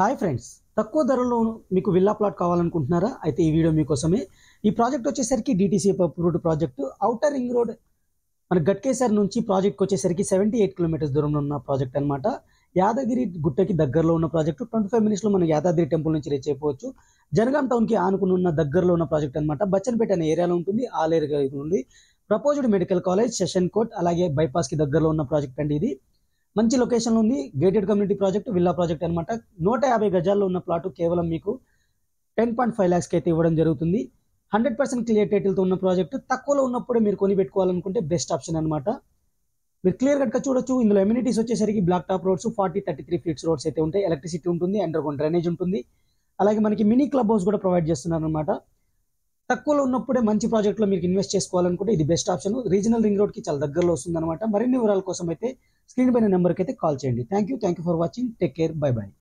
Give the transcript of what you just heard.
Hi friends, తక్కువ ధరలో మీకు విల్లా ప్లాట్ కావాలనుకుంటున్నారా? అయితే ఈ వీడియో మీకోసమే. ఈ ప్రాజెక్ట్ వచ్చేసరికి DTC approved project. Outer ring road మన గట్కేసర్ నుంచి ప్రాజెక్ట్కి వచ్చేసరికి 78 కిలోమీటర్స్ దూరంలో ఉన్న ప్రాజెక్ట్ అనమాట. యాదగిరి గుట్టకి దగ్గరలో ఉన్న ప్రాజెక్టు. 25 మినిట్స్లో మనం యాదాద్రి టెంపుల్ నుంచి రీచ్ అయిపోవచ్చు. జనగాం టౌన్కి ఆనుకుని ఉన్న దగ్గరలో ఉన్న ప్రాజెక్ట్ అనమాట. బచ్చన్పేట అనే ఏరియాలో ఉంటుంది. ఆల్ ఏరియా ఉంది. Proposed medical college, session court, అలాగే బైపాస్కి దగ్గరలో ఉన్న ప్రాజెక్ట్ అండి ఇది. మంచి లొకేషన్లో ఉంది. Gated community project, villa project అనమాట. 150 గజాల్లో ఉన్న ప్లాటు కేవలం మీకు 10.5 lakhs అయితే ఇవ్వడం జరుగుతుంది. 100% క్లియర్ టైటిల్తో ఉన్న ప్రాజెక్ట్. తక్కువలో ఉన్నప్పుడే మీరు కొని పెట్టుకోవాలనుకుంటే బెస్ట్ ఆప్షన్ అనమాట. మీరు క్లియర్ కట్గా చూడొచ్చు. ఇందులో ఎమ్యూనిటీస్ వచ్చేసరికి black top roads, 40-33 feets roads అయితే ఉంటాయి. ఎలక్ట్రిసిటీ ఉంటుంది, అండర్ గ్రౌండ్ డ్రైనేజ్ ఉంటుంది. అలాగే మనకి మినీ క్లబ్ హౌస్ కూడా ప్రొవైడ్ చేస్తున్నారు అనమాట. తక్కువలో ఉన్నప్పుడే మంచి ప్రాజెక్ట్లో మీకు ఇన్వెస్ట్ చేసుకోవాలనుకుంటే ఇది బెస్ట్ ఆప్షన్. రీజనల్ రింగ్ రోడ్కి చాలా దగ్గరలో వస్తుంది అనమాట. మరిన్ని వివరాల కోసం అయితే స్క్రీన్ పైన నెంబర్కి అయితే కాల్ చేయండి. Thank you for watching. Take care. By by.